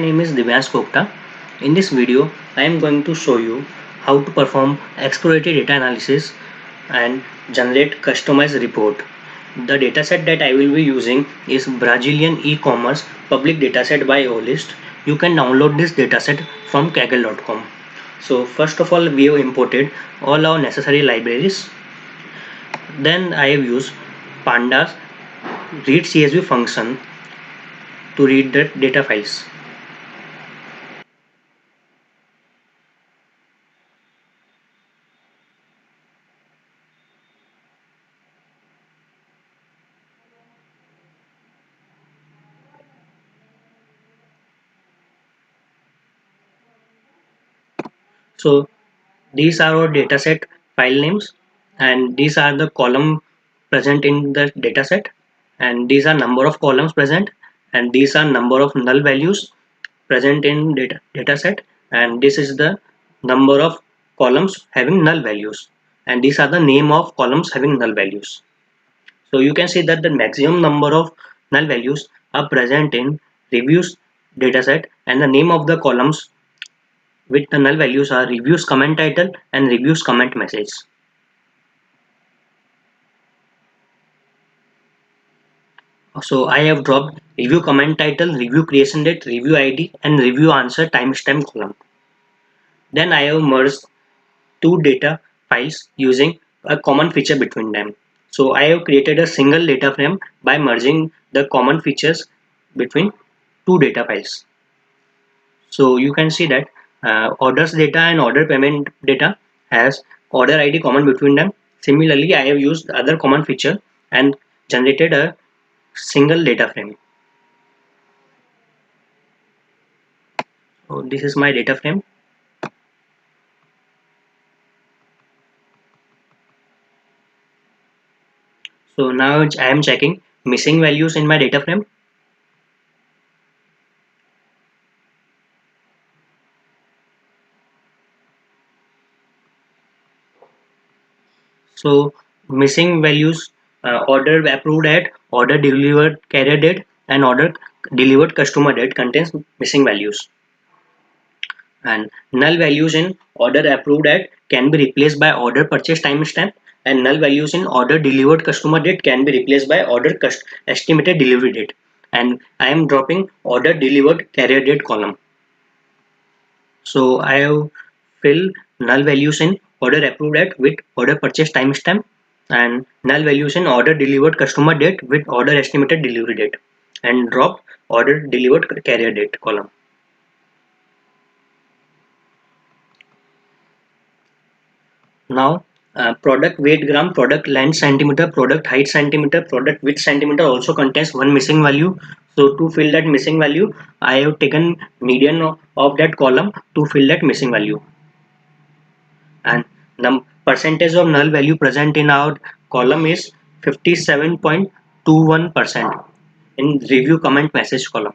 name is Divyansh Kokta. In this video, I am going to show you how to perform exploratory data analysis and generate customized report. The dataset that I will be using is Brazilian e-commerce public dataset by OList. You can download this dataset from kaggle.com. So first of all, we have imported all our necessary libraries. Then I have used pandas read CSV function to read the data files. So these are our dataset file names, and these are the column present in the dataset, and these are number of columns present, and these are number of null values present in dataset, and this is the number of columns having null values, and these are the name of columns having null values. So you can see that the maximum number of null values are present in reviews dataset, and the name of the columns with the null values are reviews comment title and reviews comment message. So I have dropped review comment title, review creation date, review ID and review answer timestamp column. Then I have merged two data files using a common feature between them. So I have created a single data frame by merging the common features between two data files. So you can see that orders data and order payment data has order ID common between them. Similarly, I have used other common feature and generated a single data frame. So this is my data frame. So now I am checking missing values in my data frame. So missing values order approved at, order delivered carrier date and order delivered customer date contains missing values. And null values in order approved at can be replaced by order purchase timestamp, and null values in order delivered customer date can be replaced by order estimated delivery date. And I am dropping order delivered carrier date column. So I have filled null values in order approved at with order purchase timestamp, and null values in order delivered customer date with order estimated delivery date, and dropped order delivered carrier date column. Now product weight gram, product length centimeter, product height centimeter, product width centimeter also contains one missing value. So to fill that missing value, I have taken median of that column to fill that missing value. And the percentage of null value present in our column is 57.21% in review comment message column.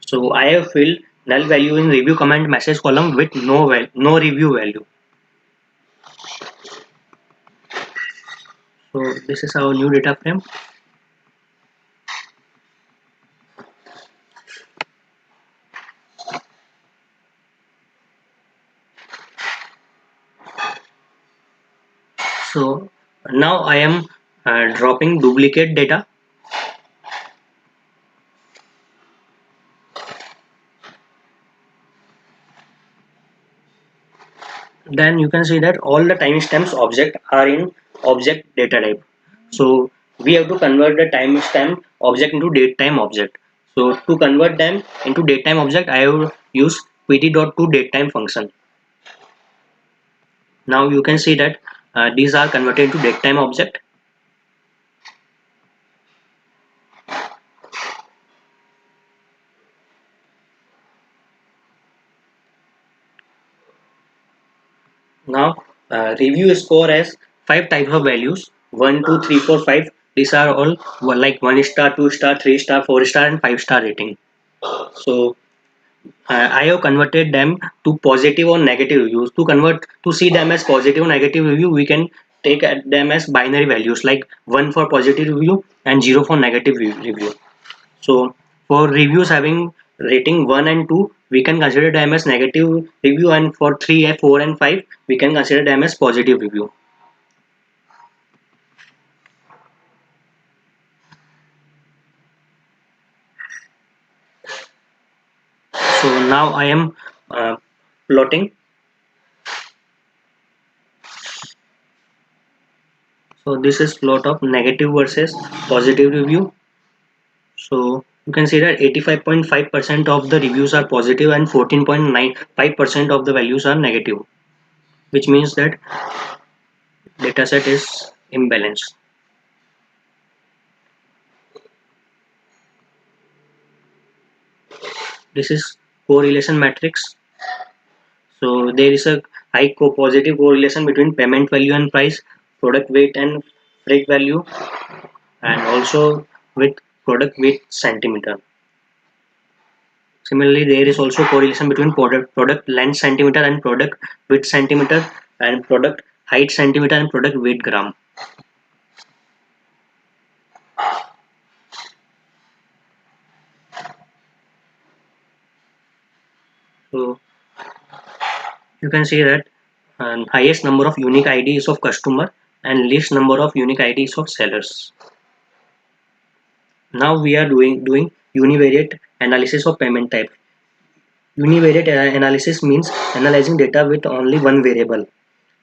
So I have filled null value in review comment message column with no review value. So this is our new data frame. So now I am dropping duplicate data. Then you can see that all the timestamps object are in object data type. So we have to convert the timestamp object into datetime object. So to convert them into datetime object, I have used pt.toDatetime function. Now you can see that these are converted into datetime object. Now review score has 5 types of values: 1, 2, 3, 4, 5. These are all like 1 star, 2 star, 3 star, 4 star and 5 star rating. So I have converted them to positive or negative reviews. To see them as positive or negative review, we can take them as binary values like 1 for positive review and 0 for negative review. So for reviews having rating 1 and 2, we can consider them as negative review, and for 3, 4 and 5 we can consider them as positive review. So now I am plotting. So this is plot of negative versus positive review. So you can see that 85.5% of the reviews are positive and 14.95% of the values are negative, which means that dataset is imbalanced. This is correlation matrix. So there is a high positive correlation between payment value and price, product weight and freight value, and also with product weight centimeter. Similarly, there is also correlation between product length centimeter and product width centimeter, and product height centimeter and product weight gram. So you can see that highest number of unique IDs of customer and least number of unique IDs of sellers. Now we are doing univariate analysis of payment type. Univariate analysis means analyzing data with only one variable.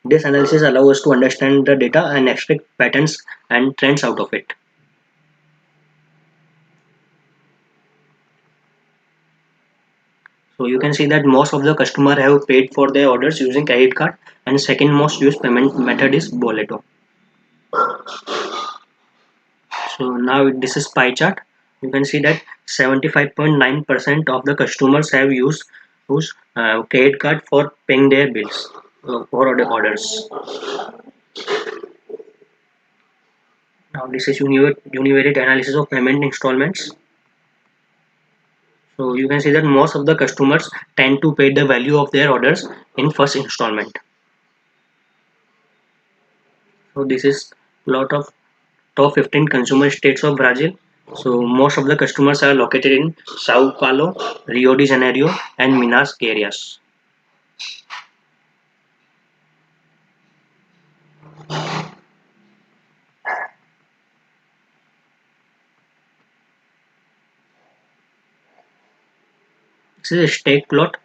This analysis allows us to understand the data and extract patterns and trends out of it. So you can see that most of the customer have paid for their orders using credit card, and second most used payment method is Boleto. So now this is pie chart. You can see that 75.9% of the customers have used credit card for paying their bills for orders. Now this is univariate analysis of payment installments. So you can see that most of the customers tend to pay the value of their orders in first installment. So this is lot of top 15 consumer states of Brazil. So most of the customers are located in Sao Paulo, Rio de Janeiro, and Minas Gerais. This is a state plot.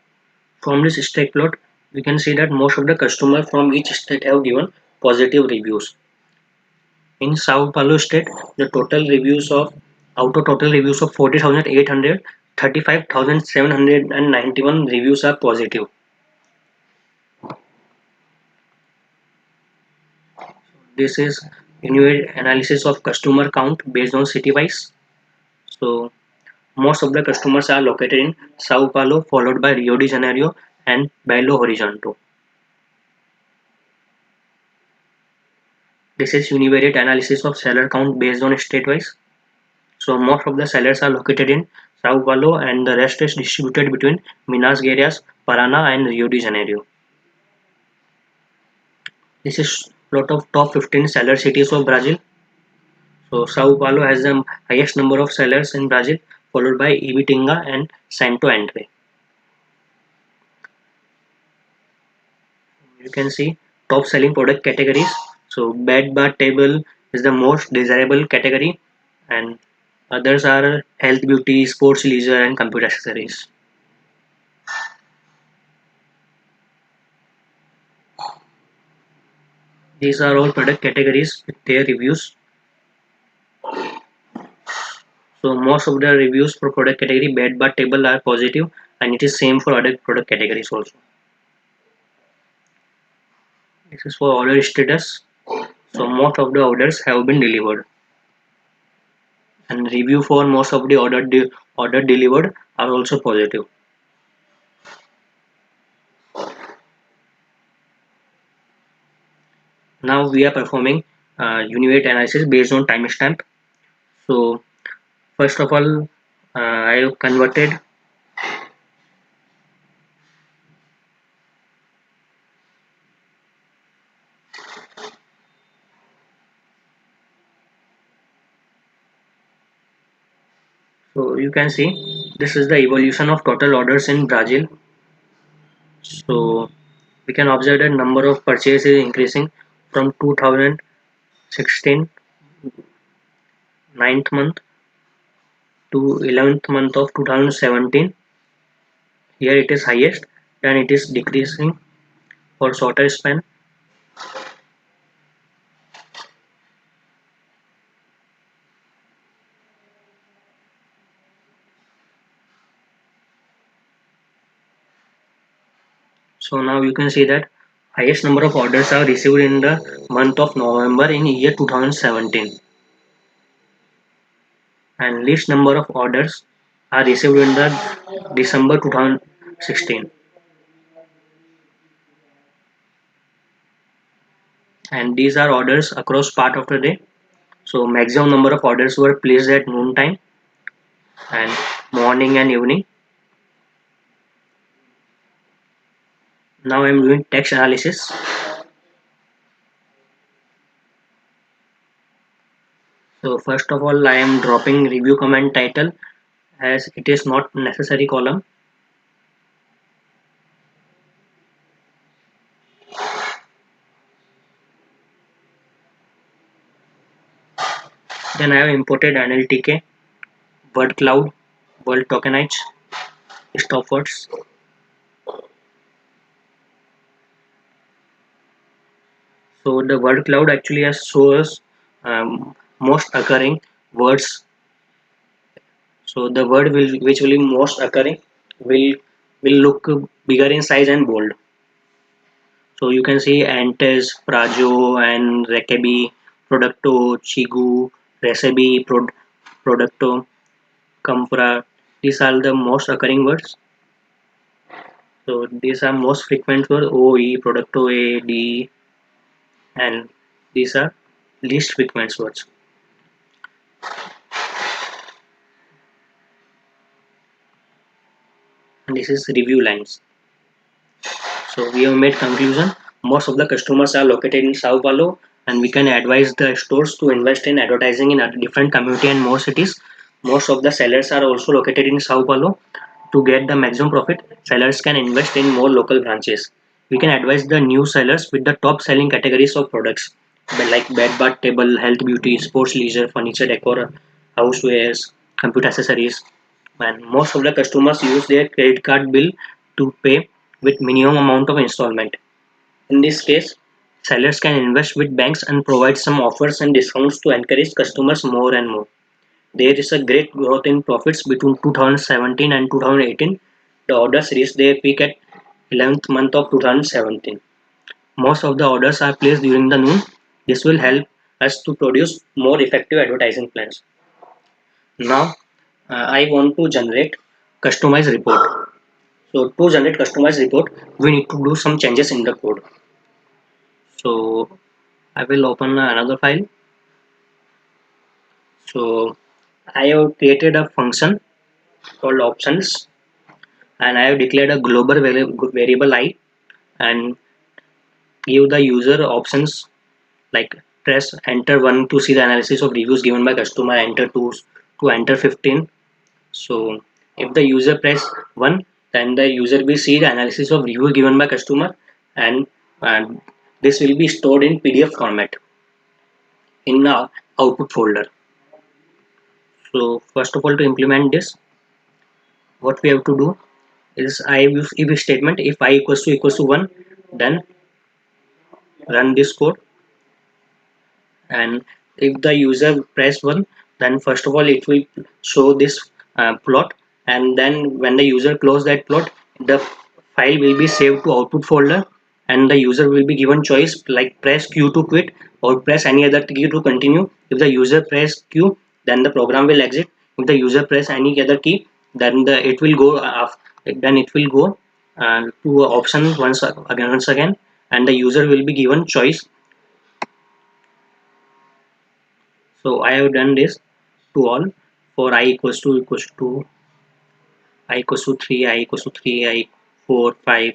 From this state plot, we can see that most of the customers from each state have given positive reviews. In Sao Paulo state, the total reviews of out of total reviews of 40,800, 35,791 reviews are positive. This is annual analysis of customer count based on city wise. So most of the customers are located in Sao Paulo, followed by Rio de Janeiro and Belo Horizonte. This is univariate analysis of seller count based on state wise. So most of the sellers are located in Sao Paulo and the rest is distributed between Minas Gerais, Paraná and Rio de Janeiro. This is plot of top 15 seller cities of Brazil. So Sao Paulo has the highest number of sellers in Brazil, followed by Ibitinga and Santo Andre. You can see top selling product categories. So bed bar table is the most desirable category, and others are health, beauty, sports, leisure, and computer accessories. These are all product categories with their reviews. So most of the reviews for product category bed bar table are positive, and it is same for other product categories also. This is for order status. So most of the orders have been delivered, and review for most of the order delivered are also positive. Now we are performing univariate analysis based on timestamp. So first of all, I have converted. So you can see This is the evolution of total orders in Brazil. So we can observe that number of purchases is increasing from 2016 ninth month to 11th month of 2017. Here it is highest, then it is decreasing for shorter span. So now you can see that highest number of orders are received in the month of November in year 2017, and least number of orders are received in the December 2016, and these are orders across part of the day. So maximum number of orders were placed at noon time and morning and evening. Now I am doing text analysis. So first of all, I am dropping review comment title as it is not necessary column. Then I have imported NLTK, word cloud, word tokenize, stop words. So the word cloud actually has shows most occurring words. So the word which will be most occurring will look bigger in size and bold. So you can see Antes, Prajo, and Rekebi, Producto, Chigu, Recipe, Producto, Compra. These are the most occurring words. So these are most frequent words: OE, Producto, A, D, and these are least frequent words. And this is review lines. So we have made conclusion. Most of the customers are located in Sao Paulo, and we can advise the stores to invest in advertising in a different community and more cities. Most of the sellers are also located in Sao Paulo. To get the maximum profit, sellers can invest in more local branches. We can advise the new sellers with the top selling categories of products like bed, bath, table, health, beauty, sports, leisure, furniture, decor, housewares, computer accessories. And most of the customers use their credit card bill to pay with minimum amount of installment. In this case, sellers can invest with banks and provide some offers and discounts to encourage customers more and more. There is a great growth in profits between 2017 and 2018. The orders reached their peak at 11th month of 2017. Most of the orders are placed during the noon. This will help us to produce more effective advertising plans. Now, I want to generate customized report. So to generate customized report, we need to do some changes in the code. So I will open another file. So I have created a function called options, and I have declared a global variable I, and give the user options like press enter 1 to see the analysis of reviews given by customer, enter 2 to enter 15. So if the user press 1, then the user will see the analysis of review given by customer, and this will be stored in PDF format in the output folder. So first of all, to implement this, what we have to do is I use if statement. If I equals to 1, then run this code, and if the user press 1, then first of all it will show this plot, and then when the user close that plot, the file will be saved to output folder, and the user will be given choice like press Q to quit or press any other key to continue. If the user press Q, then the program will exit. If the user press any other key, then it will go to option once again, and the user will be given choice. So I have done this to all for I equals to 3, I equals to 3, I 4, 5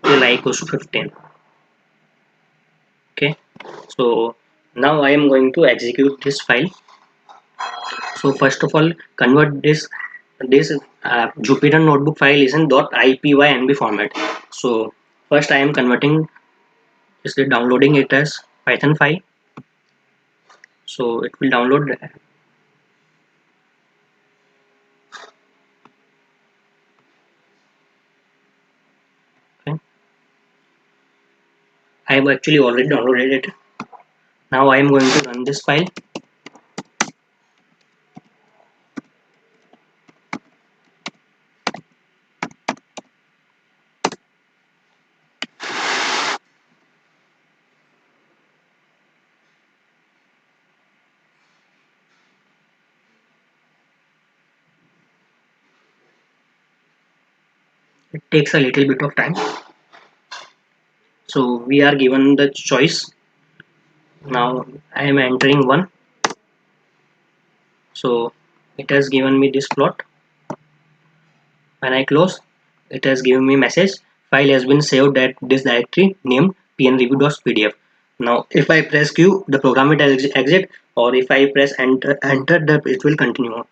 till I equals to 15. Okay, so Now I am going to execute this file. So first of all, convert this Jupyter notebook file is in .ipynb format. So first I am converting, is it downloading it as Python file. So it will download. Okay. I have actually already downloaded it. Now I am going to run this file. It takes a little bit of time. So we are given the choice. Now I am entering 1. So it has given me this plot. When I close, it has given me message, file has been saved at this directory named pnreview.pdf. Now if I press Q, the program will exit, or if I press enter, it will continue.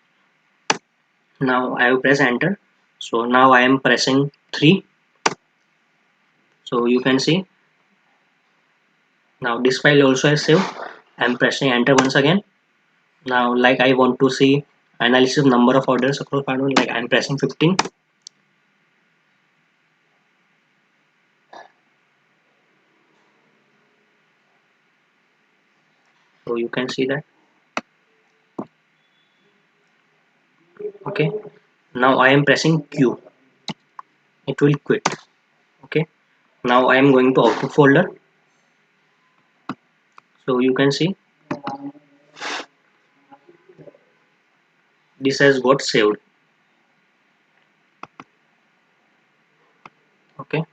Now I will press enter. So now I am pressing 3. So you can see now this file also has saved. I am pressing enter once again. Now like I want to see analysis number of orders across part 1, like I am pressing 15. So you can see that. Okay. Now I am pressing Q. It will quit. Okay. Now I am going to output folder. So you can see this has got saved. Okay.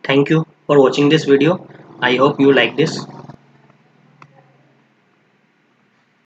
Thank you for watching this video. I hope you like this.